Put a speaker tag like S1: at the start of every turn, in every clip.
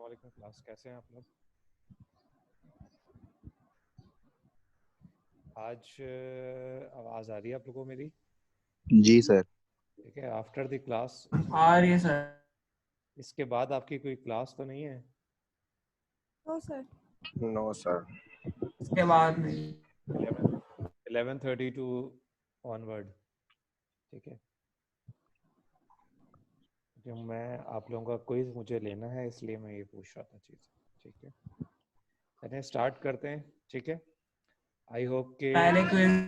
S1: वालेकुम क्लास, कैसे हैं आप लोग? आज आवाज़ आ रही है आप लोगों को मेरी?
S2: जी सर।
S1: ठीक है, आफ्टर द क्लास
S3: आ रही है सर।
S1: इसके बाद आपकी कोई क्लास तो नहीं है?
S4: No sir.
S2: No sir.
S3: इसके बाद नहीं।
S1: 11:30 टू ऑनवर्ड। ठीक है, जो मैं आप लोगों का क्विज मुझे लेना है इसलिए मैं ये पूछ रहा था चीज़। ठीक है, चलिए स्टार्ट करते हैं। ठीक है, आई होप के
S3: पहले क्विज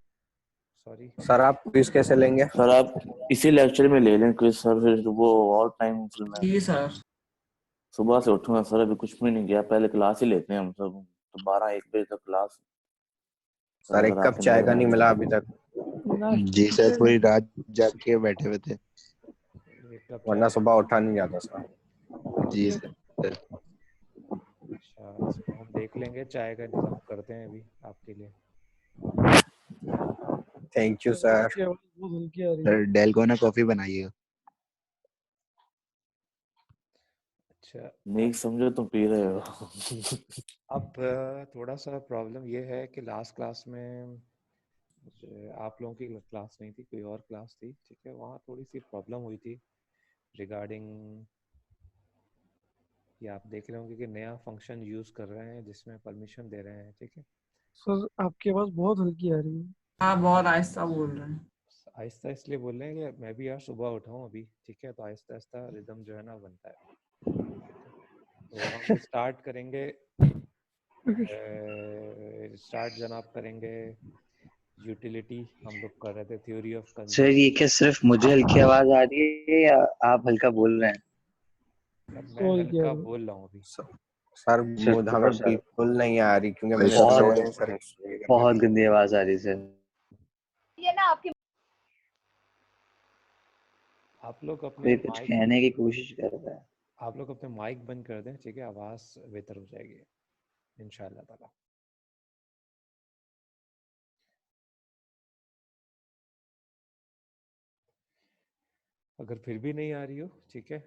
S1: सॉरी
S2: सर आप क्विज कैसे लेंगे?
S5: सर आप इसी लेक्चर में ले लें क्विज सर, फिर वो और टाइम फिर मैं
S3: जी सर।
S5: सुबह से उठूंगा सर, अभी कुछ भी नहीं किया, पहले क्लास ही लेते हैं हम सब। तो 12-1 बजे तक क्लास।
S2: सर एक कप चाय का नहीं मिला अभी तक।
S4: जी
S2: सर पूरी रात जाग के बैठे हुए थे,
S1: एक कप
S2: वरना
S1: चाय।
S2: सुबह उठा नहीं जाता सर। जी सर।
S1: अच्छा, इसको हम देख लेंगे, चाय का इंतजाम करते हैं अभी आपके लिए।
S2: Thank you sir.
S4: Sir
S2: dalgona coffee बनाइएगा।
S1: अच्छा,
S5: नहीं समझो तुम पी रहे हो।
S1: अब थोड़ा सा प्रॉब्लम ये है कि लास्ट क्लास में आप लोगों की क्लास नहीं थी, कोई और क्लास थी। ठीक है, वहाँ थोड़ी सी प्रॉब्लम हुई थी रिगार्डिंग कि आप देख रहे होंगे कि नया फंक्शन यूज़ कर रहे हैं जिसमें परमिशन दे रहे हैं। ठीक है,
S4: सर आपकी आवाज बहुत हल्की आ रही है।
S3: आप बहुत आहिस्ता बोल रहे हैं।
S1: आहिस्ता इसलिए बोल रहे हैं कि मैं भी यार सुबह उठा हूँ अभी। ठीक है, तो आहिस्ता आहिस्ता रिदम जो है ना बनता है। ठीक है, तो हम स्टार्ट करेंगे। स्टार्ट जनाब करेंगे यूटिलिटी। हम लोग कर रहे थे थ्योरी ऑफ
S6: सर
S1: कंज्यूमर।
S6: ये क्या सिर्फ मुझे हल्की आवाज आ रही है या आप हल्का बोल रहे हैं?
S1: मैं हल्का बोल रहा हूँ अभी।
S2: सर
S6: शुक्र
S2: हमें
S6: सर।
S2: बिल्कुल नहीं आ रही, क्योंकि मैंने
S6: बहुत
S2: सुना है सर।
S6: बहुत गंदी आवाज आ रही है सर।
S4: ये ना आपकी
S1: आप लोग अपने
S6: कोई कुछ
S1: माइक
S6: कहने की कोशिश कर रहा है।
S1: आप लोग अपने माइक बंद कर दें। ठीक है, आवाज़ बेहतर हो जाएगी इंशाल्लाह ताला। अगर फिर भी नहीं आ रही हो, ठीक है,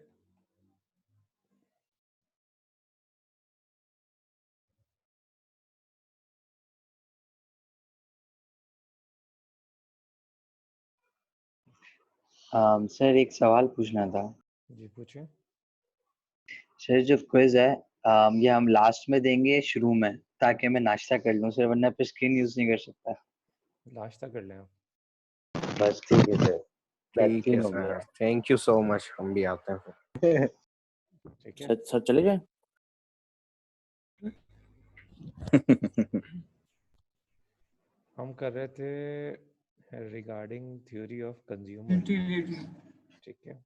S6: सर एक सवाल पूछना था।
S1: जी पूछें।
S6: सर जो क्विज है ये हम लास्ट में देंगे शुरू में, ताकि मैं नाश्ता कर लूँ सर, वरना फिर स्क्रीन यूज नहीं कर सकता।
S1: नाश्ता कर लें आप।
S6: बस ठीक है सर।
S2: ठीक है
S6: बेहतरीन हो गया।
S2: Sir, thank you so much. हम भी आते हैं।
S1: ठीक है,
S5: सर चले जाए।
S1: हम कर रहे थे regarding theory of consumer.
S3: Utility.
S1: ठीक है,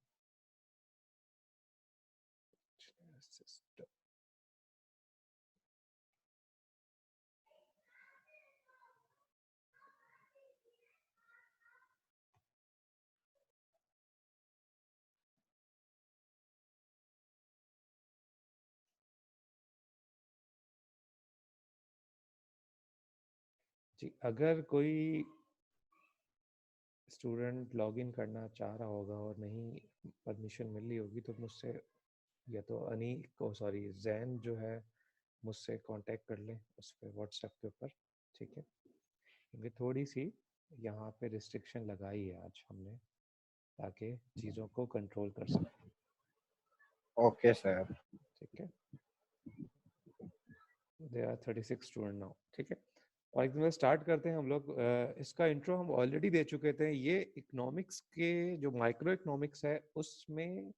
S1: जी अगर कोई स्टूडेंट लॉगिन करना चाह रहा होगा और नहीं परमिशन मिल रही होगी तो मुझसे या तो अनी को सॉरी जैन जो है मुझसे कांटेक्ट कर लें उस पर व्हाट्सएप के ऊपर। ठीक है, क्योंकि थोड़ी सी यहाँ पे रिस्ट्रिक्शन लगाई है आज हमने ताकि चीज़ों को कंट्रोल कर सकें।
S2: Okay sir.
S1: ठीक है, दे आर 36 स्टूडेंट नाउ। ठीक है, और एकदम स्टार्ट करते हैं हम लोग। इसका इंट्रो हम ऑलरेडी दे चुके थे। ये इकोनॉमिक्स के जो माइक्रो इकोनॉमिक्स है उसमें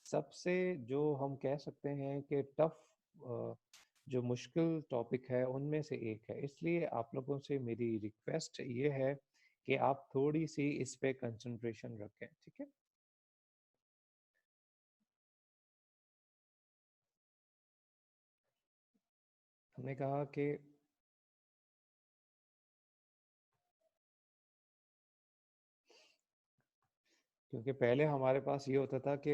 S1: सबसे जो हम कह सकते हैं कि टफ जो मुश्किल टॉपिक है उनमें से एक है। इसलिए आप लोगों से मेरी रिक्वेस्ट ये है कि आप थोड़ी सी इस पे कंसंट्रेशन रखें। ठीक है, हमने कहा कि क्योंकि पहले हमारे पास ये होता था कि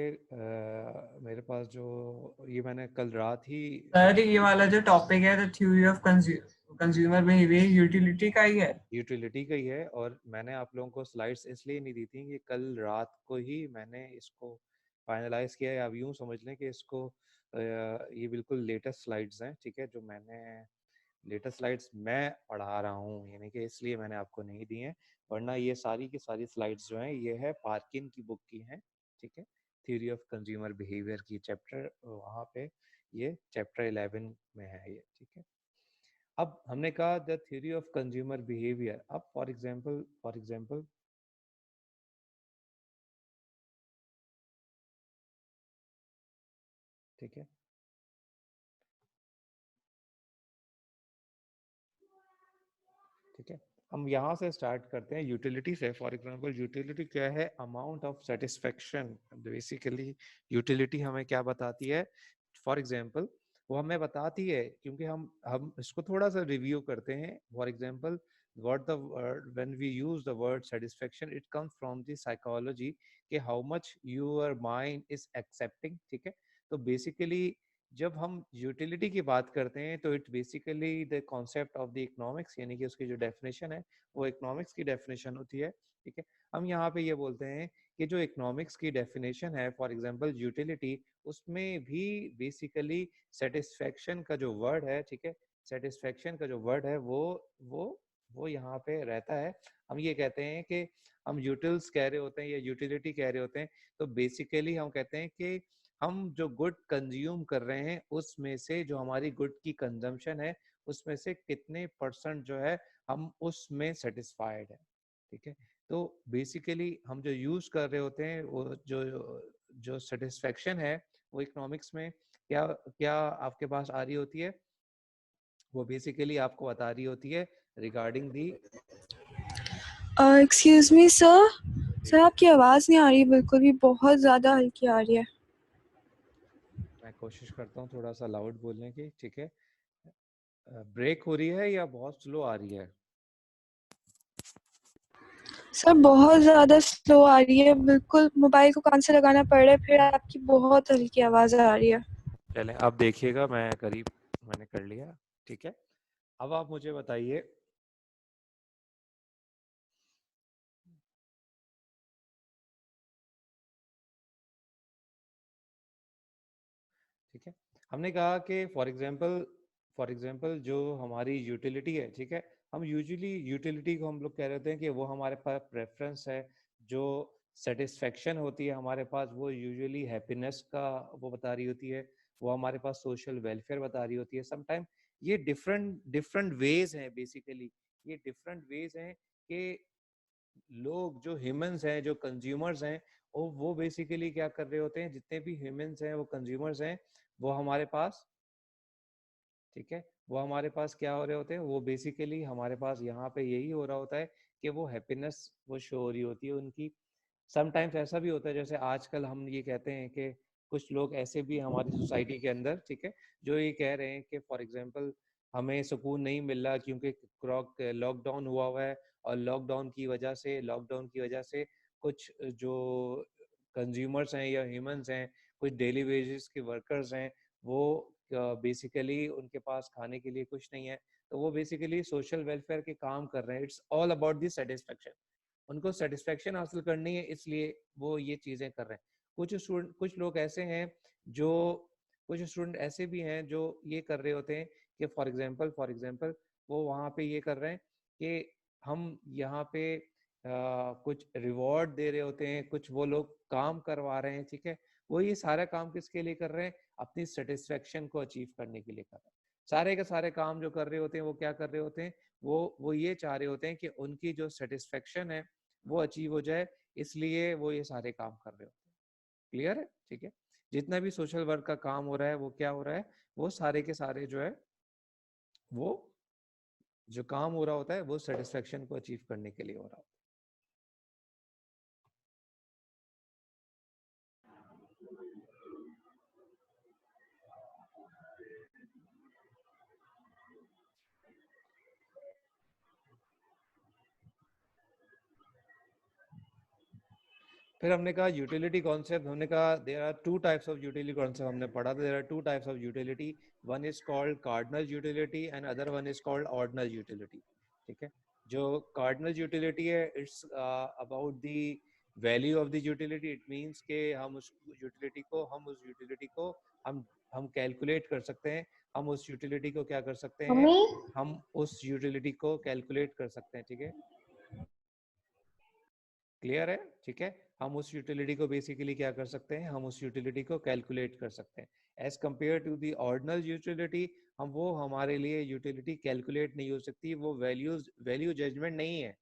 S1: मेरे पास जो ये मैंने कल रात ही
S3: सर ये वाला जो टॉपिक है the theory of consumer behaviour utility का ही है।
S1: यूटिलिटी का ही है। और मैंने आप लोगों को स्लाइड्स इसलिए नहीं दी थी कि कल रात को ही मैंने इसको फाइनलाइज किया है। आप यूं समझ लें कि इसको ये बिल्कुल लेटेस्ट स्लाइड्स हैं, ठीक है, जो मैंने लेटेस्ट स्लाइड्स मैं पढ़ा रहा हूँ, यानी कि इसलिए मैंने आपको नहीं दी हैं, वरना ये सारी की सारी स्लाइड्स जो हैं ये है पार्किन की बुक की हैं, ठीक है, थ्योरी ऑफ कंज्यूमर बिहेवियर की चैप्टर, वहाँ पे ये चैप्टर 11 में है ये, ठीक है। अब हमने कहा the theory of consumer behaviour. अब फॉर एग्जांपल ठीक है, ठीक है, हम यहाँ से स्टार्ट करते हैं यूटिलिटी से। फॉर एग्जांपल यूटिलिटी क्या है? Amount of satisfaction. Basically utility हमें क्या बताती है? फॉर एग्जांपल वो हमें बताती है, क्योंकि हम इसको थोड़ा सा रिव्यू करते हैं। For example what the word when we use the word satisfaction, it comes from the psychology कि how much your mind is accepting, ठीक है। तो बेसिकली जब हम यूटिलिटी की बात करते हैं तो it basically the concept of the economics, यानी कि उसकी जो डेफिनेशन है वो इकोनॉमिक्स की डेफिनेशन होती है, ठीक है। हम यहाँ पे ये बोलते हैं कि जो इकोनॉमिक्स की डेफिनेशन है, फॉर एग्जांपल यूटिलिटी, उसमें भी बेसिकली सेटिस्फेक्शन का जो वर्ड है, ठीक है, सेटिस्फेक्शन का जो वर्ड है वो यहाँ पे रहता है। हम ये कहते हैं कि हम यूटिल्स कह रहे होते हैं या यूटिलिटी कह रहे होते हैं, तो बेसिकली हम कहते हैं कि हम जो गुड कंज्यूम कर रहे हैं उसमें से जो हमारी गुड की कंजम्पशन है उसमें से कितने परसेंट जो है हम उसमें सेटिस्फाइड है, ठीक है। तो बेसिकली हम जो यूज कर रहे होते हैं वो जो जो सेटिस्फेक्शन है वो इकोनॉमिक्स में क्या क्या आपके पास आ रही होती है, वो बेसिकली आपको बता रही होती है regarding the.
S7: Excuse me sir, sir आपकी आवाज़ नहीं आ रही बिल्कुल भी, बहुत ज़्यादा हल्की आ रही है।
S1: मैं कोशिश करता हूँ थोड़ा सा लाउड बोलने की, ठीक है। ब्रेक हो रही है या बहुत स्लो आ रही है?
S7: सर बहुत ज़्यादा स्लो आ रही है, बिल्कुल मोबाइल को कान से लगाना पड़ रहा है, फिर आपकी बहुत हल्की आवाज़ आ रही है।
S1: चलें अब देखिएगा, मैं करीब मैंने कर लिया, ठीक है। अब आप मुझे बताइए, ठीक है, हमने कहा कि फॉर एग्जांपल जो हमारी यूटिलिटी है, ठीक है, हम यूजुअली यूटिलिटी को हम लोग कह रहे होते हैं कि वो हमारे पास प्रेफरेंस है। जो सेटिस्फेक्शन होती है हमारे पास वो यूजुअली हैप्पीनेस का वो बता रही होती है, वो हमारे पास सोशल वेलफेयर बता रही होती है। समटाइम ये डिफरेंट डिफरेंट वेज हैं, बेसिकली ये डिफरेंट वेज हैं कि लोग जो ह्यूमंस हैं, जो कंज्यूमर्स हैं, वो बेसिकली क्या कर रहे होते हैं, जितने भी ह्यूमंस हैं वो कंज्यूमर्स हैं, वो हमारे पास, ठीक है, वो हमारे पास क्या हो रहे होते हैं, वो बेसिकली हमारे पास यहाँ पे यही हो रहा होता है कि वो हैप्पीनेस वो शो हो रही होती है उनकी। समटाइम्स ऐसा भी होता है, जैसे आजकल हम ये कहते हैं कि कुछ लोग ऐसे भी हमारी सोसाइटी के अंदर, ठीक है, जो ये कह रहे हैं कि फॉर एग्जांपल हमें सुकून नहीं मिल रहा क्योंकि लॉकडाउन हुआ है, और लॉकडाउन की वजह से कुछ जो कंज्यूमर्स हैं या ह्यूमंस हैं, कुछ डेली वेजेस के वर्कर्स हैं, वो बेसिकली उनके पास खाने के लिए कुछ नहीं है, तो वो बेसिकली सोशल वेलफेयर के काम कर रहे हैं। It's all about the satisfaction, उनको सेटिस्फेक्शन हासिल करनी है, इसलिए वो ये चीज़ें कर रहे हैं। कुछ लोग ऐसे हैं जो कुछ स्टूडेंट ऐसे भी हैं जो ये कर रहे होते हैं कि फॉर एग्जांपल वो वहाँ पे ये कर रहे हैं कि हम यहाँ पे कुछ रिवॉर्ड दे रहे होते हैं, कुछ वो लोग काम करवा रहे हैं, ठीक है। वो ये सारा काम किसके लिए कर रहे हैं? अपनी सेटिस्फेक्शन को अचीव करने के लिए कर रहे हैं। सारे के सारे काम जो कर रहे होते हैं वो क्या कर रहे होते हैं, वो ये चाह रहे होते हैं कि उनकी जो सेटिस्फेक्शन है वो अचीव हो जाए, इसलिए वो ये सारे काम कर रहे होते हैं। क्लियर है? ठीक है। जितना भी सोशल वर्क का काम हो रहा है वो क्या हो रहा है, वो सारे के सारे जो है वो जो काम हो रहा होता है वो सेटिस्फेक्शन को अचीव करने के लिए हो रहा होता है। फिर हमने कहा यूटिलिटी कॉन्सेप्ट, हमने कहा there are two types of utility concept, हमने पढ़ा था there are two types of utility, one is called cardinal utility and other one is called ordinal utility, ठीक है। जो कार्डिनल यूटिलिटी है it's about the value of the utility it means के हम उस यूटिलिटी को हम कैलकुलेट कर सकते हैं, हम उस यूटिलिटी को क्या कर सकते हैं, हम उस यूटिलिटी को कैलकुलेट कर सकते हैं, ठीक है, क्लियर है, ठीक है, हम उस यूटिलिटी को बेसिकली क्या कर सकते हैं, हम उस यूटिलिटी को कैलकुलेट कर सकते हैं। As compare to the ordinal utility, वो हमारे लिए यूटिलिटी कैलकुलेट नहीं हो सकती, वो वैल्यू जजमेंट नहीं है,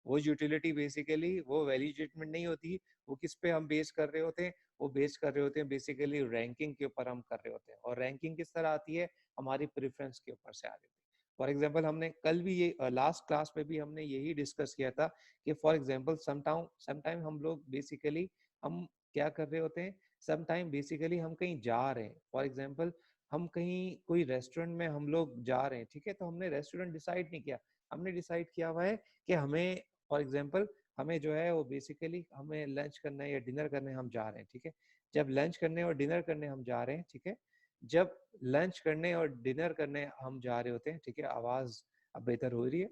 S1: वो यूटिलिटी बेसिकली वो वैल्यू जजमेंट नहीं होती, वो किस पे हम बेस कर रहे होते हैं, वो बेस कर रहे होते हैं बेसिकली रैंकिंग के ऊपर हम कर रहे होते हैं, और रैंकिंग किस तरह आती है, हमारी प्रेफरेंस के ऊपर से आ रही है। फॉर एग्जाम्पल हमने कल भी ये लास्ट क्लास में भी हमने यही डिस्कस किया था कि फॉर एग्जाम्पल समटाइम हम लोग बेसिकली हम क्या कर रहे होते हैं, समटाइम बेसिकली हम कहीं जा रहे हैं, फॉर एग्जाम्पल हम कहीं कोई रेस्टोरेंट में हम लोग जा रहे हैं, ठीक है, तो हमने रेस्टोरेंट डिसाइड नहीं किया, हमने डिसाइड किया हुआ है कि हमें फॉर एग्जाम्पल हमें जो है वो बेसिकली हमें लंच करना है या डिनर करने हम जा रहे हैं, ठीक है, जब लंच करने और डिनर करने हम जा रहे हैं, ठीक है, जब लंच करने और डिनर करने हम जा रहे होते हैं, ठीक है, आवाज अब बेहतर हो रही है,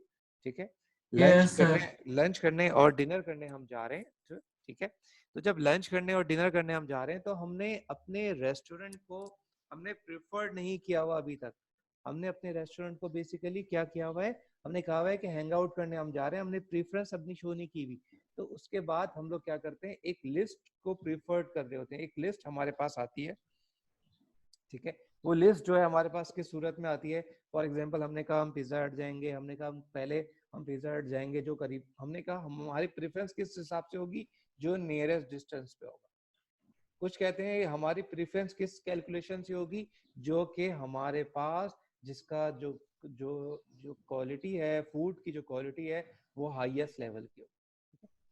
S1: ठीक है, लंच करने और डिनर करने हम जा रहे हैं, ठीक है, तो जब लंच करने और डिनर करने हम जा रहे हैं तो हमने अपने रेस्टोरेंट को हमने प्रिफर्ड नहीं किया हुआ अभी तक, हमने अपने रेस्टोरेंट को बेसिकली क्या किया हुआ है, हमने कहा हुआ है कि हैंग आउट करने हम जा रहे हैं, हमने प्रेफरेंस अपनी शो नहीं की हुई, तो उसके बाद हम लोग क्या करते हैं, एक लिस्ट को प्रिफर्ड कर रहे होते हैं, एक लिस्ट हमारे पास आती है, ठीक है, वो लिस्ट जो है हमारे पास किस सूरत में आती है, फॉर एग्जांपल हमने कहा हम पिज्जा हट जाएंगे, हमने कहा हम पिज्जा हट जाएंगे जो करीब, हमने कहा हमारी प्रेफरेंस किस हिसाब से होगी, जो नियरेस्ट डिस्टेंस पे होगा, कुछ कहते हैं हमारी प्रेफरेंस किस कैलकुलेशन से होगी, जो कि हमारे पास जिसका जो जो जो क्वालिटी है, फूड की जो क्वालिटी है वो हाईएस्ट लेवल की हो,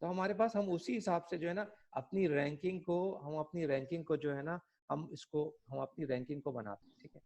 S1: तो हमारे पास हम उसी हिसाब से जो है ना अपनी रैंकिंग को जो है ना हम अपनी रैंकिंग को बनाते हैं, ठीक है।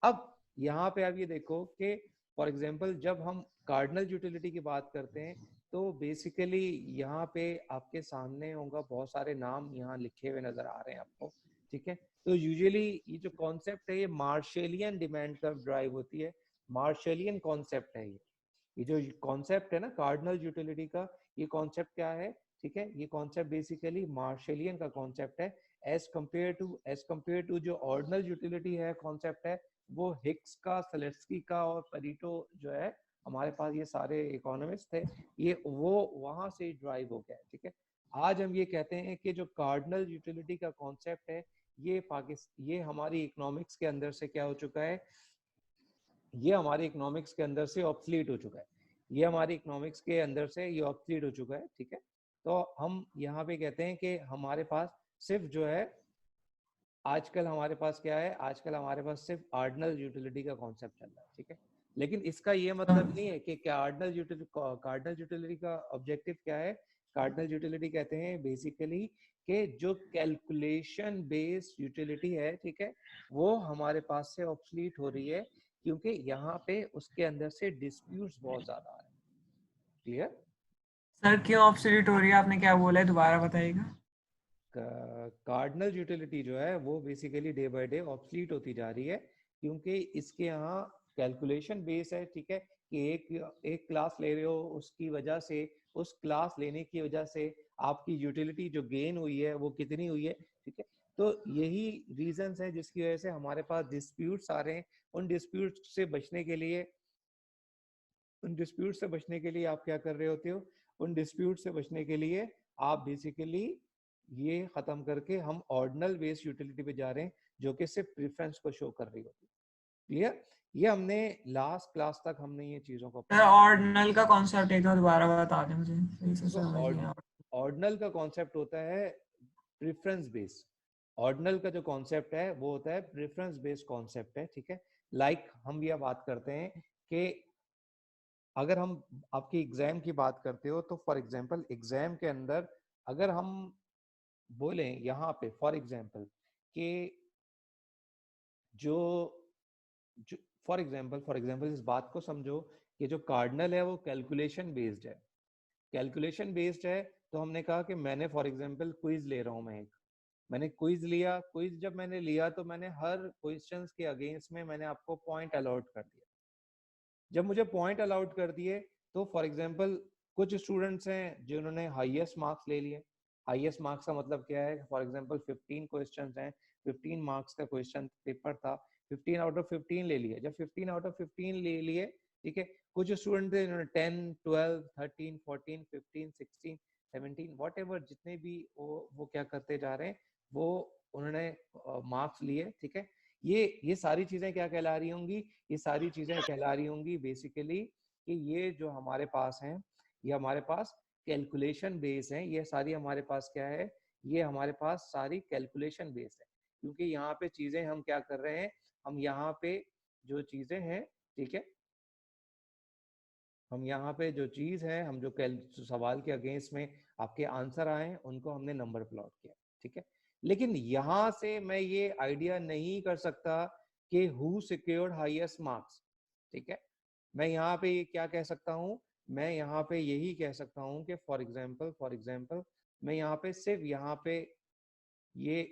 S1: अब यहाँ पे आप ये देखो कि फॉर एग्जांपल जब हम कार्डिनल यूटिलिटी की बात करते हैं तो बेसिकली यहाँ पे आपके सामने होगा बहुत सारे नाम यहाँ लिखे हुए नजर आ रहे हैं आपको, ठीक है, तो यूजुअली ये जो कॉन्सेप्ट है ये मार्शलियन डिमांड कर्व ड्राइव होती है, मार्शलियन कॉन्सेप्ट है ये जो कॉन्सेप्ट है ना कार्डिनल यूटिलिटी का, ये कॉन्सेप्ट क्या है, ठीक है, ये कॉन्सेप्ट बेसिकली मार्शलियन का कॉन्सेप्ट है, एज कंपेयर टू जो ऑर्डिनल यूटिलिटी है कॉन्सेप्ट है वो हिक्स का, सलेट्स्की का और पेरेटो जो है हमारे पास ये सारे इकोनॉमिस्ट थे, ये वो वहां से ड्राइव हो गया है, ठीक है। आज हम ये कहते हैं कि जो कार्डिनल यूटिलिटी का कॉन्सेप्ट है ये हमारी इकोनॉमिक्स के अंदर से क्या हो चुका है, ये हमारे इकोनॉमिक्स के अंदर से ऑब्सलीट हो चुका है, ये हमारी इकोनॉमिक्स के अंदर से ये ऑब्सलीट हो चुका है, ठीक है। तो हम यहाँ पे कहते हैं कि हमारे पास सिर्फ जो है आजकल हमारे पास क्या है, आजकल हमारे पास सिर्फ ऑर्डिनल यूटिलिटी का कॉन्सेप्ट चल रहा है, ठीक है, लेकिन इसका ये मतलब नहीं है कि कार्डिनल यूटिलिटी का ऑब्जेक्टिव क्या है, कार्डिनल यूटिलिटी कहते हैं बेसिकली कि जो कैलकुलेशन बेस्ड यूटिलिटी है, ठीक है, वो हमारे पास से ऑब्सलीट हो रही है क्योंकि यहाँ पे उसके अंदर से डिस्प्यूट्स बहुत ज्यादा आ रहे हैं, क्लियर।
S3: सर क्यों ऑब्सोल्यूट हो रही है, आपने क्या बोला है, दोबारा बताइएगा।
S1: कार्डिनल यूटिलिटी जो है वो basically day by day obsolete होती जा रही है क्योंकि इसके यहाँ कैलकुलेशन बेस है, ठीक है, कि एक क्लास ले रहे हो उसकी वजह से, उस क्लास लेने की वजह से आपकी यूटिलिटी जो गेन हुई है वो कितनी हुई है, ठीक है, तो यही रीजंस है जिसकी वजह से हमारे पास डिस्प्यूट्स आ रहे हैं। उन डिस्प्यूट्स से बचने के लिए आप क्या कर रहे होते हो, उन डिस्प्यूट से बचने के लिए आप बेसिकली ये खत्म करके हम ऑर्डिनल बेस्ड यूटिलिटी पे जा रहे हैं जो कि सिर्फ प्रेफरेंस को शो कर रही होती है, क्लियर। ये हमने लास्ट क्लास तक हमने ये चीजों को
S3: सर ऑर्डिनल का कॉन्सेप्ट एक बार दोबारा बता दें मुझे, सही से समझ नहीं आया।
S1: ऑर्डिनल का कॉन्सेप्ट होता है प्रेफरेंस बेस्ड, ऑर्डिनल का जो कॉन्सेप्ट है वो होता है प्रेफरेंस बेस्ड कॉन्सेप्ट है, ठीक है। लाइक हम यह बात करते हैं कि अगर हम आपकी एग्जाम की बात करते हो तो फॉर एग्जांपल एग्जाम के अंदर अगर हम बोलें यहाँ पे फॉर एग्जांपल कि जो फॉर एग्जांपल इस बात को समझो कि जो कार्डिनल है वो कैलकुलेशन बेस्ड है, कैलकुलेशन बेस्ड है, तो हमने कहा कि मैंने फॉर एग्जांपल क्विज ले रहा हूँ, मैंने क्विज लिया, क्विज जब मैंने लिया तो मैंने हर क्वेश्चंस के अगेंस्ट में मैंने आपको पॉइंट अलॉट कर दिया, जब मुझे पॉइंट अलॉट कर दिए तो फॉर एग्जांपल कुछ स्टूडेंट्स हैं जिन्होंने हाईएस्ट मार्क्स ले लिए, हाईएस्ट मार्क्स का मतलब क्या है? फॉर एग्जांपल 15 क्वेश्चंस हैं, 15 मार्क्स का क्वेश्चन पेपर था, 15 आउट ऑफ 15 ले लिए। जब 15 आउट ऑफ 15 ले लिए, ठीक है, कुछ स्टूडेंट थे इन्होंने 10, 12, 13, 14, 15, 16, 17 व्हाटएवर जितने भी वो क्या करते जा रहे हैं, वो उन्होंने मार्क्स लिए, ठीक है। ये सारी चीजें क्या कहला रही होंगी? ये सारी चीजें कहला रही होंगी बेसिकली कि ये जो हमारे पास हैं, ये हमारे पास कैलकुलेशन बेस है। ये सारी हमारे पास क्या है? ये हमारे पास सारी कैलकुलेशन बेस है, क्योंकि यहाँ पे चीजें हम क्या कर रहे हैं, हम यहाँ पे जो चीजें हैं, ठीक है, हम यहाँ पे जो चीज है, हम जो सवाल के अगेंस्ट में आपके आंसर आए उनको हमने नंबर प्लॉट किया, ठीक है। लेकिन यहाँ से मैं ये आइडिया नहीं कर सकता कि हु सिक्योर्ड हाईएस्ट मार्क्स, ठीक है। मैं यहाँ पे ये क्या कह सकता हूँ? मैं यहाँ पे यही कह सकता हूँ कि फॉर एग्जाम्पल मैं यहाँ पे सिर्फ यहाँ पे ये,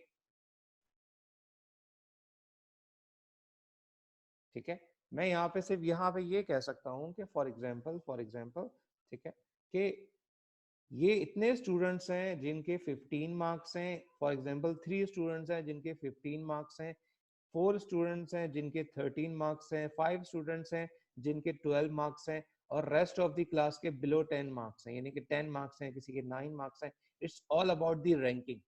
S1: ठीक है, मैं यहाँ पे सिर्फ यहाँ पे ये कह सकता हूँ कि फॉर एग्जाम्पल, ठीक है, कि ये इतने स्टूडेंट्स हैं जिनके 15 मार्क्स हैं, फॉर एग्जाम्पल 3 स्टूडेंट्स हैं जिनके 15 मार्क्स हैं, 4 स्टूडेंट्स हैं जिनके 13 मार्क्स हैं, 5 स्टूडेंट्स हैं जिनके 12 मार्क्स हैं, और रेस्ट ऑफ द क्लास के बिलो 10 मार्क्स हैं, यानी कि 10 मार्क्स हैं, किसी के 9 मार्क्स हैं। It's all about the ranking,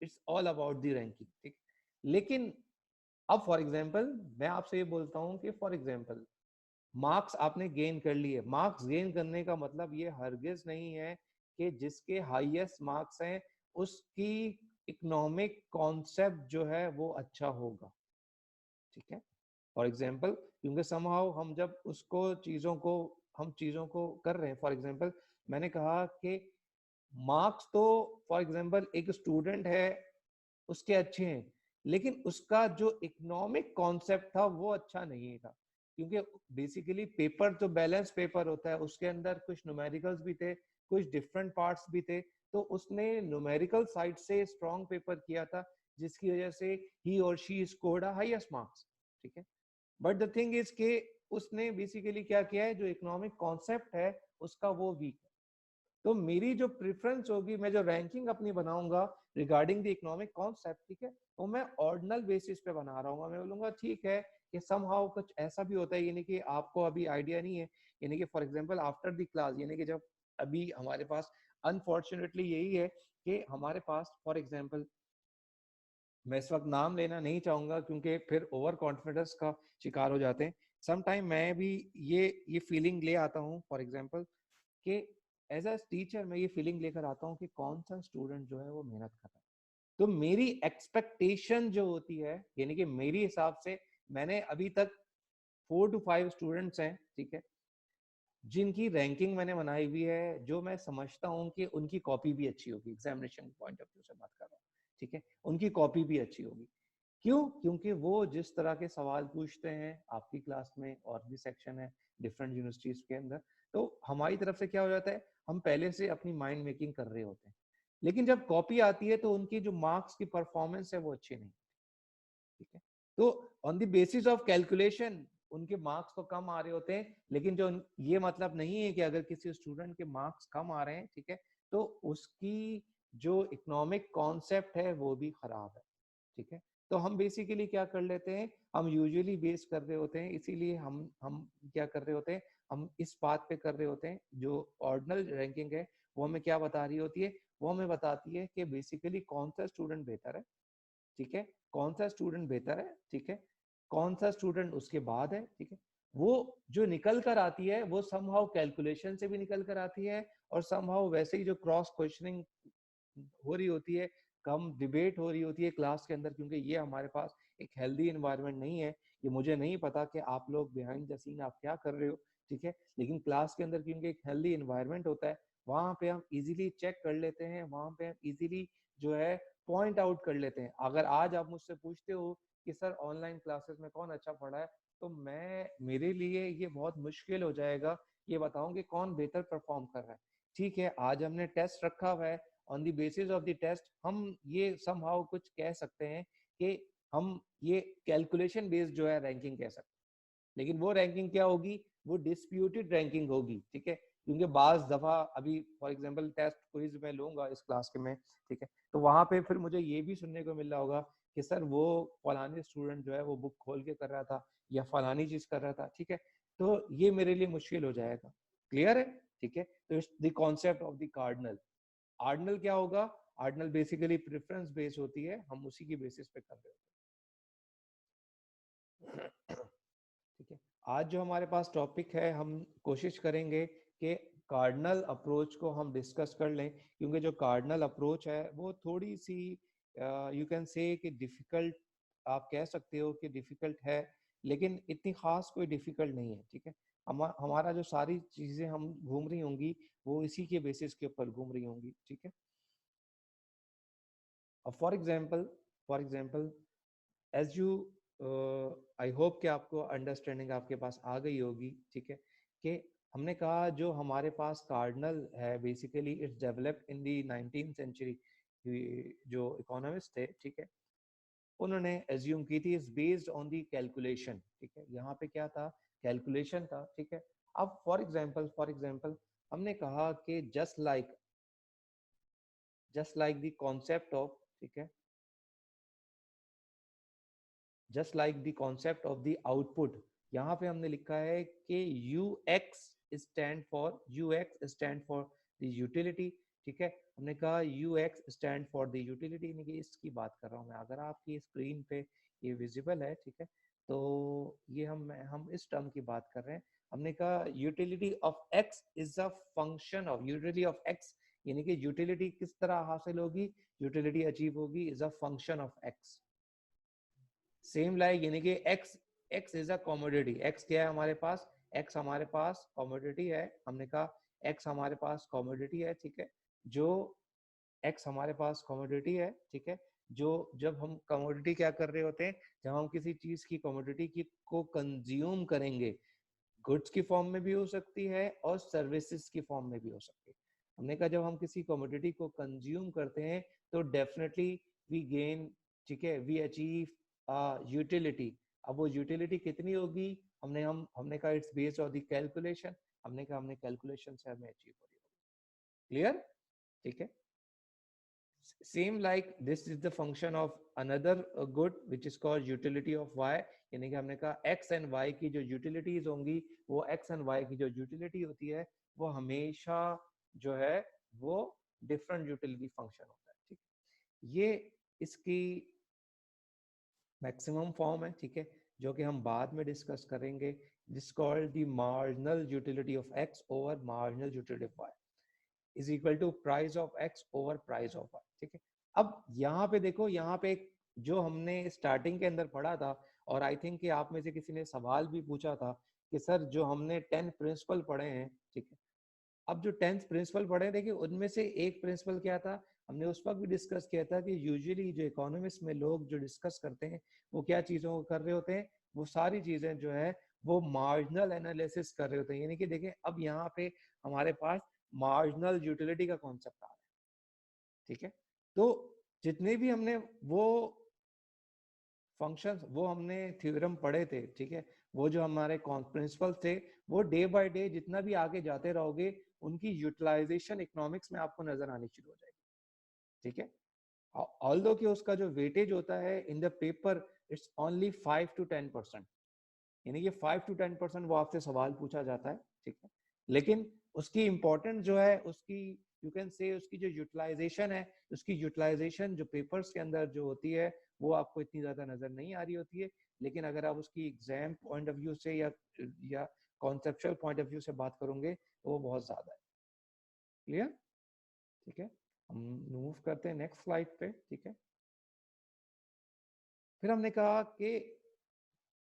S1: it's all about the ranking, ठीक। लेकिन अब फॉर एग्जाम्पल मैं आपसे ये बोलता हूँ कि फॉर एग्जाम्पल मार्क्स आपने गेन कर लिए। मार्क्स गेन करने का मतलब ये हरगिज नहीं है कि जिसके हाईएस्ट मार्क्स हैं उसकी इकोनॉमिक कॉन्सेप्ट जो है वो अच्छा होगा, ठीक है। फॉर एग्जाम्पल क्योंकि समहाउ हम जब उसको चीजों को कर रहे हैं, फॉर एग्जाम्पल मैंने कहा कि मार्क्स तो फॉर एग्जाम्पल एक स्टूडेंट है उसके अच्छे हैं, लेकिन उसका जो इकोनॉमिक कॉन्सेप्ट था वो अच्छा नहीं था, क्योंकि बेसिकली पेपर तो बैलेंस पेपर होता है, उसके अंदर कुछ न्यूमेरिकल्स भी थे, कुछ डिफरेंट पार्ट्स भी थे, तो उसने न्यूमेरिकल साइड से स्ट्रॉन्ग पेपर किया था, जिसकी वजह से ही और शी स्कोर्ड हाईएस्ट मार्क्स, ठीक है। बट द थिंग इज के उसने बेसिकली क्या किया है, जो इकोनॉमिक कॉन्सेप्ट है उसका वो वीक है। तो मेरी जो प्रेफरेंस होगी, मैं जो रैंकिंग अपनी बनाऊंगा रिगार्डिंग द इकोनॉमिक कॉन्सेप्ट, ठीक है, वो मैं ऑर्डिनल बेसिस पे बना रहा हूँ। मैं बोलूंगा ठीक है कि समहाउ कुछ ऐसा भी होता है, यानी कि आपको अभी आइडिया नहीं है, यानी कि for example after the class, यानी कि जब अभी हमारे पास अनफॉर्चुनेटली यही है कि हमारे पास फॉर एग्जांपल, मैं इस वक्त नाम लेना नहीं चाहूंगा क्योंकि फिर ओवर कॉन्फिडेंस का शिकार हो जाते हैं। सम टाइम मैं भी ये फीलिंग ले आता हूँ फॉर एग्जांपल कि एज अ टीचर मैं ये फीलिंग लेकर आता हूँ कि कौन सा स्टूडेंट जो है वो मेहनत कर रहा है। तो मेरी एक्सपेक्टेशन जो होती है, यानी कि मेरी हिसाब से मैंने अभी तक 4 to 5 स्टूडेंट्स हैं, ठीक है, जिनकी रैंकिंग मैंने बनाई हुई है, जो मैं समझता हूँ कि उनकी कॉपी भी अच्छी होगी, एग्जामिनेशन पॉइंट ऑफ व्यू से बात कर रहा हूँ, ठीक है, उनकी कॉपी भी अच्छी होगी। क्यों? क्योंकि वो जिस तरह के सवाल पूछते हैं आपकी क्लास में, और भी सेक्शन है डिफरेंट यूनिवर्सिटीज के अंदर, तो हमारी तरफ से क्या हो जाता है, हम पहले से अपनी माइंड मेकिंग कर रहे होते हैं, लेकिन जब कॉपी आती है तो उनकी जो मार्क्स की परफॉर्मेंस है वो अच्छी नहीं, ठीक है। तो on the basis of calculation उनके मार्क्स तो कम आ रहे होते हैं, लेकिन जो ये मतलब नहीं है कि अगर किसी स्टूडेंट के मार्क्स कम आ रहे हैं, ठीक है, तो उसकी जो इकोनॉमिक कॉन्सेप्ट है वो भी खराब है, ठीक है। तो हम बेसिकली क्या कर लेते हैं, हम यूजुअली बेस कर रहे होते हैं, इसीलिए हम क्या कर रहे होते हैं, हम इस बात पे कर रहे होते हैं, जो ऑर्डिनल रैंकिंग है वो हमें क्या बता रही होती है, वो हमें बताती है कि बेसिकली कौन सा स्टूडेंट बेहतर है, ठीक है, कौन सा स्टूडेंट बेहतर है, ठीक है, कौन सा स्टूडेंट उसके बाद है, ठीक है। वो जो निकल कर आती है वो समहाउ कैलकुलेशन से भी निकल कर आती है, और समहाउ वैसे ही जो क्रॉस क्वेश्चनिंग हो रही होती है, कम डिबेट हो रही होती है क्लास के अंदर, क्योंकि ये हमारे पास एक हेल्दी एनवायरनमेंट नहीं है। ये मुझे नहीं पता कि आप लोग बिहाइंड द सीन आप क्या कर रहे हो, ठीक है, लेकिन क्लास के अंदर क्योंकि एक हेल्दी एनवायरनमेंट होता है, वहां पे हम इजीली चेक कर लेते हैं, वहां पे हम इजीली जो है पॉइंट आउट कर लेते हैं। अगर आज आप मुझसे पूछते हो कि सर ऑनलाइन क्लासेस में कौन अच्छा पढ़ा है, तो मेरे लिए ये बहुत मुश्किल हो जाएगा ये बताऊं कि कौन बेहतर परफॉर्म कर रहा है। ठीक है, आज हमने टेस्ट रखा हुआ है, on the basis of the test हम ये समहाउ कुछ कह सकते हैं कि हम ये कैलकुलेशन बेस्ड जो है रैंकिंग कह सकते हैं, लेकिन वो रैंकिंग क्या होगी, वो डिस्प्यूटेड रैंकिंग होगी, ठीक है। क्योंकि बाज दफा अभी फॉर एग्जांपल टेस्ट क्विज में लूंगा इस क्लास के में, ठीक है, तो वहां पे फिर मुझे ये भी सुनने को मिल रहा होगा कि सर वो फलानी स्टूडेंट जो है वो बुक खोल के कर रहा था या फलानी चीज कर रहा था, ठीक है, तो ये मेरे लिए मुश्किल हो जाएगा। क्लियर है? ठीक है, तो it's the concept of the cardinal. Ordinal क्या होगा? ऑर्डिनल बेसिकली प्रेफरेंस बेस होती है, हम उसी की बेसिस पे कर रहे होते हैं। ठीक है, आज जो हमारे पास टॉपिक है हम कोशिश करेंगे कि कार्डिनल अप्रोच को हम डिस्कस कर लें, क्योंकि जो कार्डिनल अप्रोच है वो थोड़ी सी यू कैन से कि डिफिकल्ट, आप कह सकते हो कि डिफिकल्ट है, लेकिन इतनी खास कोई डिफिकल्ट नहीं है। ठीक है, हमारा जो सारी चीजें हम घूम रही होंगी वो इसी के बेसिस के ऊपर घूम रही होंगी। ठीक है, for example as you I hope कि आपको अंडरस्टैंडिंग आपके पास आ गई होगी। ठीक है, कि हमने कहा जो हमारे पास कार्डिनल है basically it's developed in the 19th century. जो इकोनॉमिस्ट थे, ठीक है, उन्होंने एज्यूम की थी is based on the calculation. ठीक है, यहाँ पे क्या था? कैलकुलेशन था। ठीक है, अब फॉर एग्जाम्पल हमने कहा कि just like the concept of, ठीक है, just like the concept of the output, यहाँ पे हमने लिखा है कि ux stand for the utility. ठीक है, हमने कहा ux stand for the utility, यानी कि इसकी बात कर रहा हूँ मैं। अगर आपकी स्क्रीन पे ये विजिबल है, ठीक है, तो ये हम इस टर्म की बात कर रहे हैं। हमने कहा utility of x is a function of utility of x, यानी कि यूटिलिटी किस तरह हासिल होगी, यूटिलिटी अचीव होगी is a function of x। Same like यानी कि x is a commodity. x क्या है हमारे पास? x हमारे पास कमोडिटी है। हमने कहा x हमारे पास कमोडिटी है। ठीक है, जो x हमारे पास कमोडिटी है, ठीक है, जो जब हम कमोडिटी क्या कर रहे होते हैं, जब हम किसी चीज की कमोडिटी की को कंज्यूम करेंगे, गुड्स की फॉर्म में भी हो सकती है और सर्विसेज की फॉर्म में भी हो सकती है। हमने कहा जब हम किसी कमोडिटी को कंज्यूम करते हैं तो डेफिनेटली वी गेन, ठीक है, वी अचीव यूटिलिटी। अब वो यूटिलिटी कितनी होगी? हमने कहा it's based on the calculation. हमने कहा हमने कैलकुलेशन से हमें अचीव हो रही होगी। क्लियर? ठीक है, same like this is the function of another good which is called utility of y, यानी कि हमने कहा x एंड y की जो यूटिलिटीज होंगी, वो x एंड y की जो यूटिलिटी होती है वो हमेशा जो है वो डिफरेंट यूटिलिटी फंक्शन होता है। ठीक है, ये इसकी मैक्सिमम फॉर्म है। ठीक है, जो कि हम बाद में डिस्कस करेंगे, this called the marginal utility of x over marginal utility of y is equal to price of x over price of y। ठीक है, अब यहाँ पे देखो, यहाँ पे जो हमने स्टार्टिंग के अंदर पढ़ा था, और आई थिंक कि आप में से किसी ने सवाल भी पूछा था कि सर जो हमने 10 प्रिंसिपल पढ़े हैं, ठीक है, अब जो 10 प्रिंसिपल पढ़े, देखिए उनमें से एक प्रिंसिपल क्या था, हमने उस वक्त भी डिस्कस किया था कि यूजुअली जो इकोनॉमिस्ट में लोग जो डिस्कस करते हैं वो क्या चीजों को कर रहे होते हैं, वो सारी चीजें जो है वो मार्जिनल एनालिसिस कर रहे होते हैं। यानी कि देखें अब यहाँ पे हमारे पास मार्जिनल यूटिलिटी का कॉन्सेप्ट आ रहा है। ठीक है, तो जितने भी हमने वो फंक्शंस, वो हमने थ्योरम पढ़े थे, ठीक है, वो जो हमारे प्रिंसिपल थे, वो डे बाय डे जितना भी आगे जाते रहोगे उनकी यूटिलाइजेशन इकोनॉमिक्स में आपको नजर आनी शुरू हो जाएगी। ठीक है, ऑल्दो कि उसका जो वेटेज होता है in the paper it's only 5 to 10%, यानी कि 5 to 10% वो आपसे सवाल पूछा जाता है। ठीक है, लेकिन उसकी इंपॉर्टेंस जो है, उसकी यू कैन से उसकी जो यूटिलाइजेशन है, उसकी यूटिलाइजेशन जो पेपर्स के अंदर जो होती है वो आपको इतनी ज्यादा नजर नहीं आ रही होती है, लेकिन अगर आप उसकी एग्जाम पॉइंट ऑफ व्यू से या कॉन्सेप्चुअल पॉइंट ऑफ व्यू से बात करोगे तो वो बहुत ज्यादा है। क्लियर? ठीक है, हम मूव करते हैं नेक्स्ट स्लाइड पे। ठीक है, फिर हमने कहा कि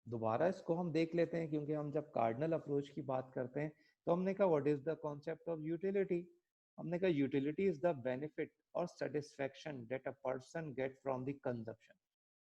S1: दोबारा इसको हम देख लेते हैं, क्योंकि हम जब कार्डिनल अप्रोच की बात करते हैं तो हमने कहा what is the concept of utility. हमने कहा यूटिलिटी इज द बेनिफिट और satisfaction that a person get from the consumption.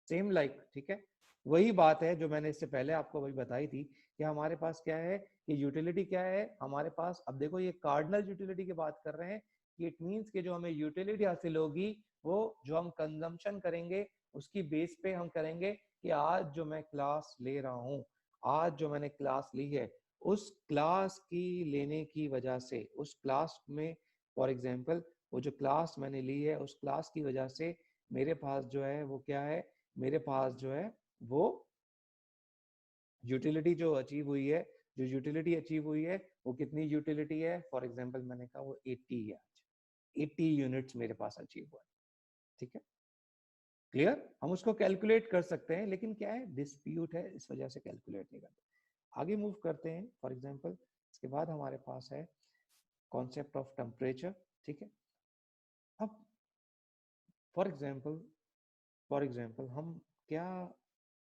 S1: Same like, ठीक है, वही बात है जो मैंने इससे पहले आपको अभी बताई थी कि हमारे पास क्या है, कि यूटिलिटी क्या है हमारे पास। अब देखो ये कार्डिनल यूटिलिटी की बात कर रहे हैं कि इट मींस कि जो हमें यूटिलिटी हासिल होगी वो जो हम कंजम्पशन करेंगे उसकी बेस पे हम करेंगे कि आज जो मैं क्लास ले रहा हूँ, आज जो मैंने क्लास ली है उस क्लास की लेने की वजह से, उस क्लास में फॉर एग्जांपल वो जो क्लास मैंने ली है उस क्लास की वजह से मेरे पास जो है वो क्या है, मेरे पास जो है वो यूटिलिटी जो अचीव हुई है, जो यूटिलिटी अचीव हुई है वो कितनी यूटिलिटी है, फॉर एग्जांपल मैंने कहा वो 80 है, 80 यूनिट्स मेरे पास अचीव हुआ है। ठीक है, क्लियर? हम उसको कैलकुलेट कर सकते हैं, लेकिन क्या है, डिस्प्यूट है, इस वजह से कैलकुलेट नहीं करते। आगे मूव करते हैं। फॉर एग्जांपल इसके बाद हमारे पास है कॉन्सेप्ट ऑफ टेम्परेचर। ठीक है, अब फॉर एग्जांपल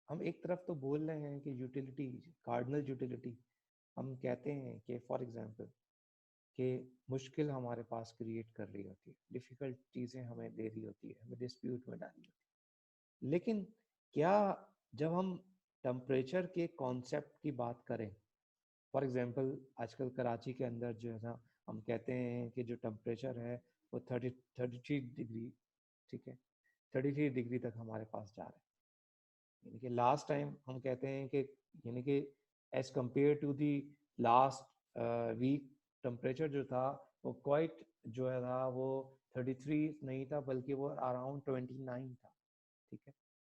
S1: हम एक तरफ तो बोल रहे हैं कि यूटिलिटी, कार्डिनल यूटिलिटी, हम कहते हैं कि फॉर एग्जांपल कि मुश्किल हमारे पास क्रिएट कर रही होती है, डिफिकल्ट चीज़ें हमें दे रही होती है, हमें डिस्प्यूट में डाली होती है। लेकिन क्या जब हम टेम्परेचर के कॉन्सेप्ट की बात करें, फॉर एग्जांपल आजकल कराची के अंदर जो है ना, हम कहते हैं कि जो टेम्परेचर है वो 33 डिग्री, ठीक है, 33 डिग्री तक हमारे पास जा रहा है। यानी कि लास्ट टाइम हम कहते हैं कि यानी कि as compare to the last week temperature जो था वो क्वाइट जो है था वो 33 नहीं था, बल्कि वो अराउंड 29 था। ठीक है,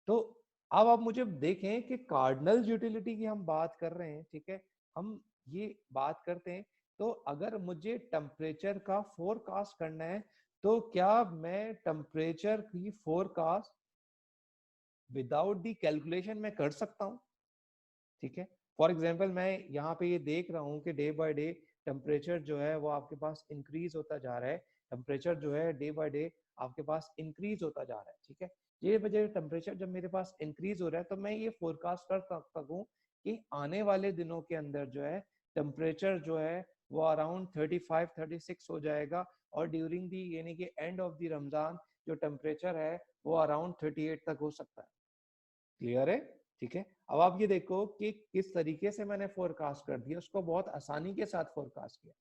S1: तो अब आप मुझे देखें कि कार्डिनल यूटिलिटी की हम बात कर रहे हैं। ठीक है, हम ये बात करते हैं, तो अगर मुझे टेम्परेचर का फोरकास्ट करना है तो क्या मैं टेम्परेचर की फोरकास्ट विदाउट दी कैलकुलेशन में कर सकता हूं? ठीक है, फॉर एग्जांपल मैं यहाँ पे ये देख रहा हूँ कि डे बाय डे टेम्परेचर जो है वो आपके पास इंक्रीज होता जा रहा है, टेम्परेचर जो है डे बाय डे आपके पास इंक्रीज होता जा रहा है। ठीक है, ये वजह टेम्परेचर जब मेरे पास इंक्रीज हो रहा है तो मैं ये फोरकास्ट कर सकता हूँ कि आने वाले दिनों के अंदर जो है टेम्परेचर जो है वो अराउंड 35-36 हो जाएगा, और ड्यूरिंग दी यानी कि एंड ऑफ दी रमजान जो टेम्परेचर है वो अराउंड 38 तक हो सकता है। क्लियर है? ठीक है, अब आप ये देखो कि किस तरीके से मैंने फोरकास्ट कर दिया, उसको बहुत आसानी के साथ फोरकास्ट किया।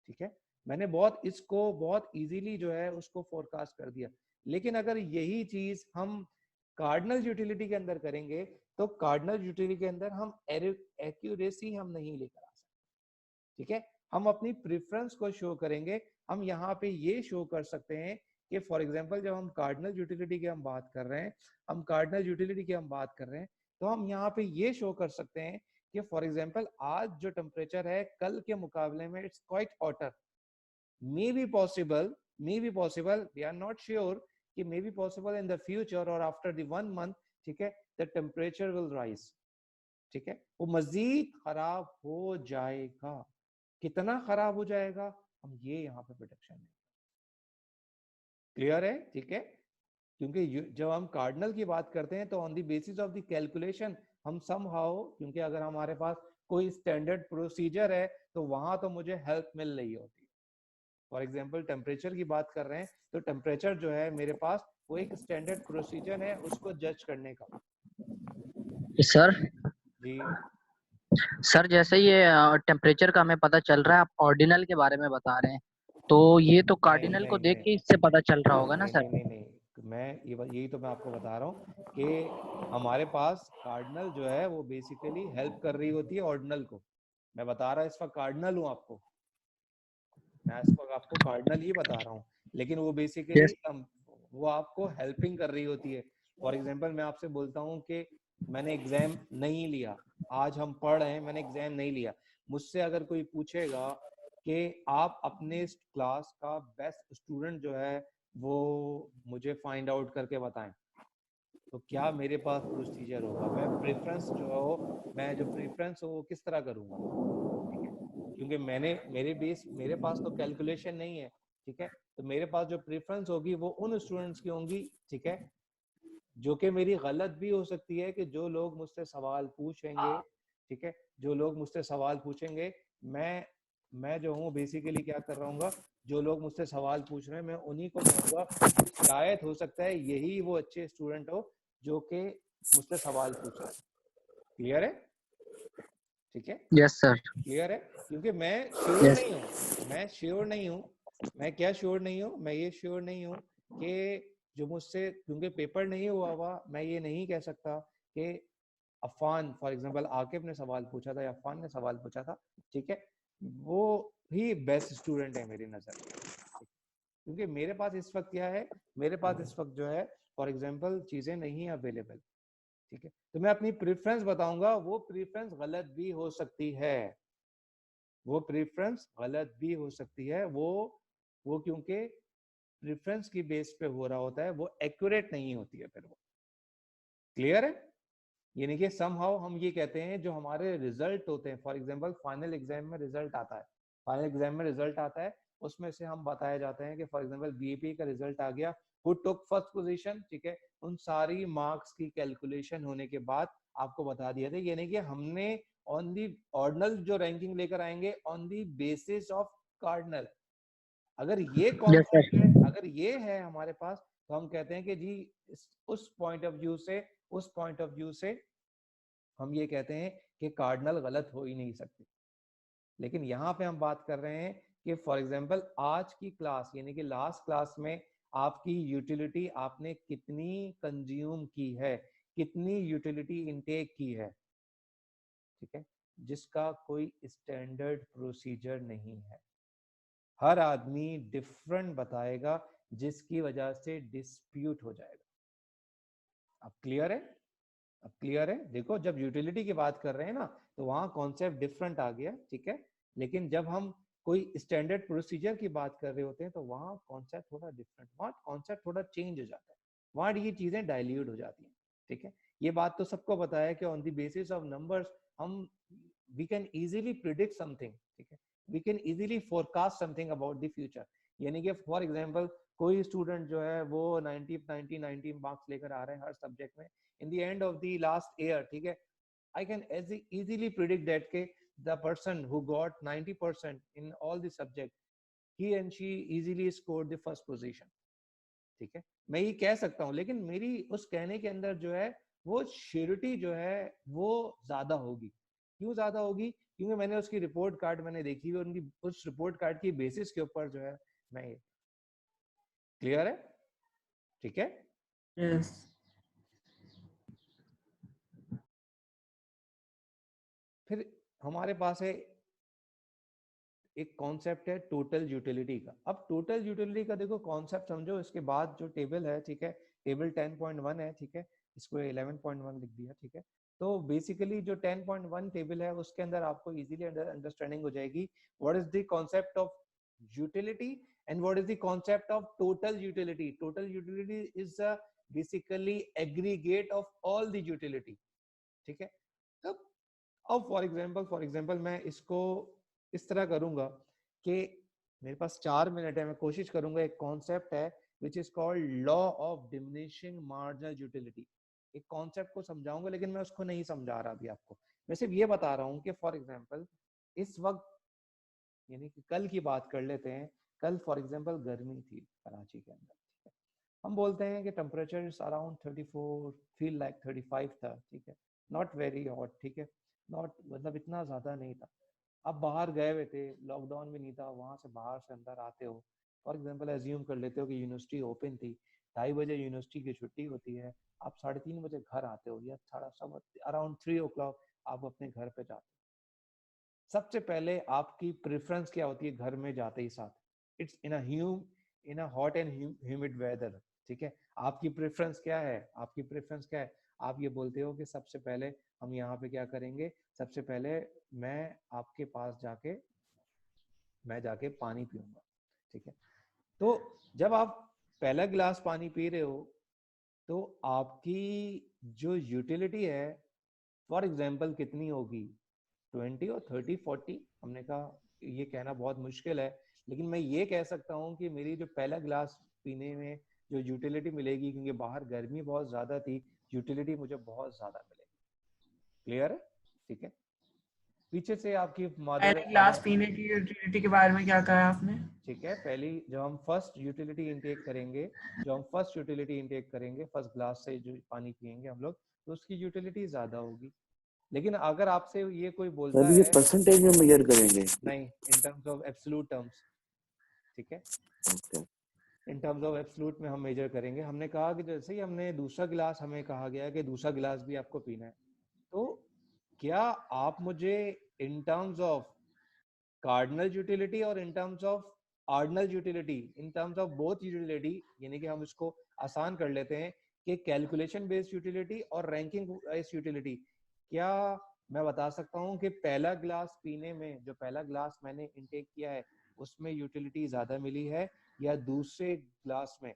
S1: ठीक है, मैंने इसको बहुत इजीली जो है उसको फोरकास्ट कर दिया। लेकिन अगर यही चीज हम कार्डिनल यूटिलिटी के अंदर करेंगे तो कार्डिनल यूटिलिटी के अंदर हम एक्यूरेसी हम नहीं लेकर आ सकते। ठीक है, हम अपनी प्रेफरेंस को शो करेंगे। हम यहाँ पे ये शो कर सकते हैं कि फॉर एग्जांपल जब हम कार्डिनल यूटिलिटी की हम बात कर रहे हैं, तो हम यहाँ पे ये शो कर सकते हैं कि फॉर एग्जांपल आज जो टेम्परेचर है कल के मुकाबले में it's quite hotter, maybe possible, we are not sure कि maybe possible in the future और आफ्टर द 1 मंथ, ठीक है, द टेम्परेचर विल राइज। ठीक है, वो मजीद खराब हो जाएगा। कितना खराब हो जाएगा हम ये यहाँ पे प्रेडिक्शन नहीं। क्लियर है? ठीक है, क्योंकि जब हम कार्डिनल की बात करते हैं तो on the basis of the calculation हम समहाउ, क्योंकि अगर हमारे पास कोई स्टैंडर्ड प्रोसीजर है तो वहां तो मुझे हेल्प मिल रही होती है। फॉर एग्जांपल टेम्परेचर की बात कर रहे हैं तो टेम्परेचर जो है मेरे पास वो एक स्टैंडर्ड प्रोसीजर है उसको जज करने का।
S8: सर
S1: जी
S8: सर, जैसे ये टेम्परेचर का हमें पता चल रहा है, आप ऑर्डिनल के बारे में बता रहे हैं, तो ये तो कार्डिनल को देख के इससे पता चल रहा होगा ना सर?
S1: नहीं, मैं यही तो मैं आपको बता रहा हूँ कि हमारे पास कार्डिनल जो है वो बेसिकली हेल्प कर रही होती है ऑर्डिनल को। मैं बता रहा इस वक्त कार्डिनल हूँ आपको, मैं इस वक्त आपको कार्डिनल ही बता रहा हूँ, लेकिन वो बेसिकली वो आपको हेल्पिंग कर रही होती है। फॉर एग्जांपल मैं आपसे बोलता हूँ कि मैंने एग्जाम नहीं लिया, आज हम पढ़ रहे हैं, मैंने एग्जाम नहीं लिया, मुझसे अगर कोई पूछेगा कि आप अपने क्लास का बेस्ट स्टूडेंट जो है वो मुझे फाइंड आउट करके बताएं, तो क्या मेरे पास प्रोसीजर होगा? मैं प्रेफरेंस हो वो किस तरह करूंगा? ठीक है, क्योंकि मेरे पास तो कैलकुलेशन नहीं है। ठीक है, तो मेरे पास जो प्रेफरेंस होगी वो उन स्टूडेंट्स की होंगी, ठीक है, जो कि मेरी गलत भी हो सकती है कि जो लोग मुझसे सवाल पूछेंगे, ठीक है, जो लोग मुझसे सवाल पूछेंगे, मैं जो हूँ बेसिकली क्या कर रहा हूँ, जो लोग मुझसे सवाल पूछ रहे हैं मैं उन्हीं को कहूँगा शायद हो सकता है यही वो अच्छे स्टूडेंट हो जो कि मुझसे सवाल पूछ रहे हैं। क्लियर है? ठीक है,
S8: यस सर,
S1: क्लियर है, क्योंकि मैं श्योर नहीं हूँ, मैं क्या श्योर नहीं हूँ, मैं ये श्योर नहीं हूँ कि जो मुझसे, क्योंकि पेपर नहीं हुआ मैं ये नहीं कह सकता कि अफान फॉर एग्जांपल आकिब ने सवाल पूछा था या अफान ने सवाल पूछा था, ठीक है, वो ही बेस्ट स्टूडेंट है मेरी नजर में, क्योंकि मेरे पास इस वक्त क्या है, मेरे पास इस वक्त जो है फॉर एग्जांपल चीजें नहीं अवेलेबल, ठीक है, तो मैं अपनी प्रेफरेंस बताऊंगा, वो प्रेफरेंस गलत भी हो सकती है, वो प्रेफरेंस गलत भी हो सकती है, वो क्योंकि प्रेफरेंस की बेस पे हो रहा होता है, वो एक्यूरेट नहीं होती है फिर वो, क्लियर है? यानी कि समहाउ हम ये कहते हैं जो हमारे रिजल्ट होते हैं, फॉर एग्जांपल फाइनल एग्जाम में रिजल्ट आता है, फाइनल एग्जाम में रिजल्ट आता है, उसमें से हम बताए जाते हैं कि फॉर एग्जांपल बीएपी का रिजल्ट आ गया, हु टुक फर्स्ट पोजीशन, ठीक है, उन सारी मार्क्स की कैलकुलेशन होने के बाद आपको बता दिया था, यानी कि हमने ऑन दी ऑर्डिनल जो रैंकिंग लेकर आएंगे on the basis of cardinal. अगर ये कॉन्सेप्ट है, अगर ये है हमारे पास, तो हम कहते हैं कि जी उस पॉइंट ऑफ व्यू से हम ये कहते हैं कि कार्डिनल गलत हो ही नहीं सकते। लेकिन यहाँ पे हम बात कर रहे हैं कि फॉर एग्जांपल आज की क्लास यानी कि लास्ट क्लास में आपकी यूटिलिटी आपने कितनी कंज्यूम की है, कितनी यूटिलिटी इनटेक की है, ठीक है, जिसका कोई स्टैंडर्ड प्रोसीजर नहीं है, हर आदमी डिफरेंट बताएगा, जिसकी वजह से डिस्प्यूट हो जाएगा। अब क्लियर है? अब क्लियर है? देखो जब यूटिलिटी की बात कर रहे हैं ना, तो वहां कॉन्सेप्ट डिफरेंट आ गया, ठीक है, लेकिन जब हम कोई स्टैंडर्ड प्रोसीजर की बात कर रहे होते हैं तो वहां कॉन्सेप्ट थोड़ा डिफरेंट, वहां कॉन्सेप्ट थोड़ा चेंज हो जाता है, वहां ये चीजें डाइल्यूट हो जाती हैं, ठीक है। ये बात तो सबको पता है कि on the basis of numbers हम we can easily predict something, ठीक है, we can easily forecast something about the future. यानी कि फॉर एग्जांपल कोई स्टूडेंट जो है वो 90 मार्क्स लेकर आ रहे हैं हर सब्जेक्ट में, in the end of the last year, ठीक है, I can easily predict that के the person who got 90% in all the subject, he and she easily scored the first position, ठीक है, मैं ये कह सकता हूँ, लेकिन मेरी उस कहने के अंदर जो है वो श्योरिटी जो है वो ज्यादा होगी। क्यों ज्यादा होगी? क्योंकि मैंने उसकी रिपोर्ट कार्ड मैंने देखी हुई, उनकी उस रिपोर्ट कार्ड की बेसिस के ऊपर जो है मैं ये, क्लियर है? ठीक है,
S3: यस
S1: फिर हमारे पास है एक कॉन्सेप्ट है टोटल यूटिलिटी का। अब टोटल यूटिलिटी का देखो कॉन्सेप्ट समझो, इसके बाद जो टेबल है, ठीक है, टेबल 10.1 है, ठीक है, इसको 11.1 लिख दिया, ठीक है, तो बेसिकली जो 10.1 टेबल है उसके अंदर आपको इजीली अंडरस्टैंडिंग हो जाएगी what is the concept of utility and what is the concept of total utility. Total utility is basically aggregate of all the utility, ठीक है। अब फॉर एग्जांपल मैं इसको इस तरह करूंगा कि मेरे पास 4 मिनट है, मैं कोशिश करूंगा, एक कॉन्सेप्ट है which is called law of diminishing marginal utility, एक कॉन्सेप्ट को समझाऊंगा, लेकिन मैं उसको नहीं समझा रहा अभी आपको, मैं सिर्फ ये बता रहा हूँ कि फॉर एग्जांपल इस वक्त यानी कि कल की बात कर लेते हैं, कल फॉर एग्जांपल गर्मी थी कराची के अंदर, ठीक है, हम बोलते हैं कि temperature is around 34, feel like 35 था, ठीक है, नॉट वेरी हॉट, ठीक है, नॉट मतलब इतना ज्यादा नहीं था। अब बाहर गए हुए थे, लॉकडाउन भी नहीं था, वहां से बाहर से अंदर आते हो, फॉर एग्जांपल एज्यूम कर लेते हो कि यूनिवर्सिटी ओपन थी, 2:30 बजे यूनिवर्सिटी की छुट्टी होती है, आप 3:30 बजे घर आते हो या अराउंड 3 o'clock आप अपने घर पे जाते हो। सबसे पहले आपकी प्रेफरेंस क्या होती है घर में जाते ही साथ? It's in a hot and humid weather, ठीक है, आपकी प्रेफरेंस क्या है? आपकी प्रेफरेंस क्या है? आप ये बोलते हो कि सबसे पहले हम यहाँ पे क्या करेंगे, सबसे पहले मैं आपके पास जाके पानी पीऊंगा, ठीक है। तो जब आप पहला गिलास पानी पी रहे हो तो आपकी जो यूटिलिटी है फॉर एग्जांपल कितनी होगी? 20 और 30, 40? हमने कहा ये कहना बहुत मुश्किल है, लेकिन मैं ये कह सकता हूँ कि मेरी जो पहला गिलास पीने में जो यूटिलिटी मिलेगी, क्योंकि बाहर गर्मी बहुत ज्यादा थी, यूटिलिटी मुझे बहुत ज्यादा मिलेगी। क्लियर है? ठीक है, पीछे से आपकी मदर
S3: पहले ग्लास पीने की यूटिलिटी के बारे में क्या कहा आपने?
S1: ठीक है, पहली जब हम फर्स्ट यूटिलिटी इनटेक करेंगे, फर्स्ट ग्लास से जो पानी पियेंगे हम लोग, तो उसकी यूटिलिटी ज्यादा होगी। लेकिन अगर आपसे ये कोई बोलता
S5: सर ये
S1: है
S5: परसेंटेज में मेजर करेंगे?
S1: नहीं, इन टर्म्स ऑफ एब्सोल्यूट टर्म्स, ठीक है,
S5: okay,
S1: in terms of absolute में हम मेजर करेंगे। हमने कहा कि जैसे ही हमने दूसरा गिलास, हमें कहा गया है कि दूसरा गिलास भी आपको पीना है, तो क्या आप मुझे in terms of cardinal utility और in terms of ordinal utility, in terms of both utility, यानी कि हम इसको आसान कर लेते हैं कि कैलकुलेशन बेस्ड यूटिलिटी और रैंकिंग बेस्ड यूटिलिटी, क्या मैं बता सकता हूं कि पहला ग्लास पीने में, जो पहला ग्लास मैंने इनटेक किया है, उसमें यूटिलिटी ज्यादा मिली है या दूसरे ग्लास में?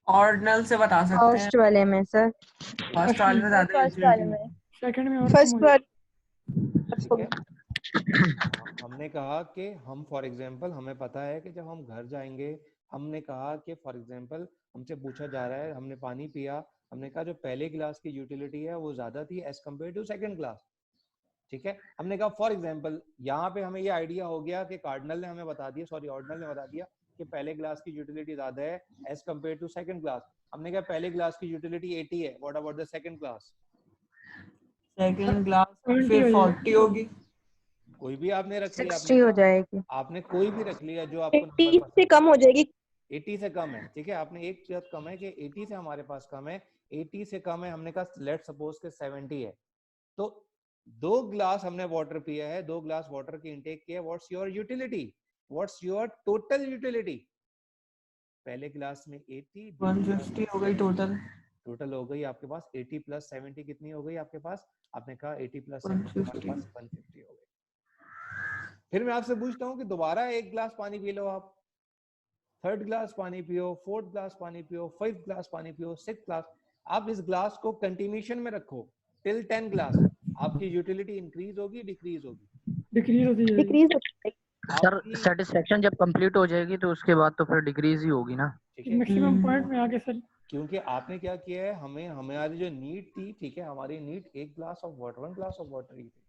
S3: ऑर्डिनल से बता सकते हैं।
S9: फर्स्ट वाले में सर।
S3: फर्स्ट वाले में ज्यादा
S4: फर्स्ट वाले
S3: utility
S4: में, सेकंड में और
S7: फर्स्ट
S4: कम हो
S7: वाले
S1: ठीक है। हमने कहा कि हम फॉर एग्जांपल, हमें पता है कि जब हम घर जाएंगे, हमने कहा कि फॉर एग्जांपल हमसे पूछा जा रहा है, हमने पानी पिया, हमने कहा जो पहले गिलास की यूटिलिटी है वो ज्यादा थी as compare to second glass, ठीक है। हमने कहा फॉर एग्जांपल यहाँ पे हमें ये आइडिया हो गया कि कार्डिनल ने हमें बता दिया, सॉरी ऑर्डिनल ने बता दिया कि पहले ग्लास की यूटिलिटी ज्यादा है as compare to second glass. हमने कहा पहले ग्लास की यूटिलिटी 80 है, what about the second glass?
S3: Second glass
S4: 70
S3: फिर
S4: हो
S3: 40 होगी।
S1: कोई भी आपने रख लिया,
S9: 60 हो जाएगी।
S1: आपने कोई भी रख लिया जो आपको
S9: 80
S1: नंबर
S9: से कम हो जाएगी।
S1: 80 से कम है, ठीक है। आपने एक चीज कम है कि 80 से हमारे पास कम है, 80 से कम है, हमने कहा लेट सपोज के 70 है, तो 2 ग्लास हमने वाटर पिया है, 2 ग्लास वाटर की इनटेक किया है, what's your utility, what's your total utility? पहले ग्लास में 80,
S3: 150 हो गई टोटल।
S1: टोटल हो गई आपके पास 80 प्लस 70 कितनी हो गई आपके पास? आपने कहा 80 प्लस 70 हमारे पास 150 हो गई। फिर मैं आपसे पूछता हूँ कि दोबारा एक ग्लास पानी पी लो आप, थर्ड ग्लास पानी पियो, फोर्थ ग्लास पानी पियो, फिफ्थ ग्लास पानी पियो, सिक्स्थ ग्लास, आप इस ग्लास को कंटिन्यूशन में रखो टिल 10 ग्लास, आपकी यूटिलिटी इंक्रीज होगी डिक्रीज होगी?
S4: डिक्रीज होती जाएगी।
S9: डिक्रीज हो जाएगी।
S8: सर सेटिस्फेक्शन जब कंप्लीट हो जाएगी तो उसके बाद तो फिर डिक्रीज ही होगी ना।
S1: ठीक है,
S4: मैक्सिमम पॉइंट में आके सर,
S1: क्योंकि आपने क्या किया है, हमें हमारी जो नीड थी, ठीक है, हमारी नीड एक glass of water, 1 glass of water ही थी,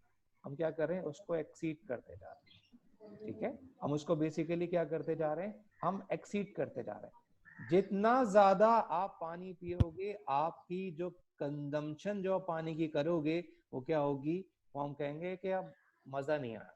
S1: हम क्या कर रहे हैं उसको एक्सीड करते जा रहे हैं, ठीक है। हम उसको बेसिकली क्या करते जा रहे हैं, हम एक्सीड करते जा रहे हैं। जितना ज्यादा आप पानी पियोगे, आपकी जो कंजम्पशन जो पानी की करोगे वो क्या होगी, वो हम कहेंगे कि अब मजा नहीं आया,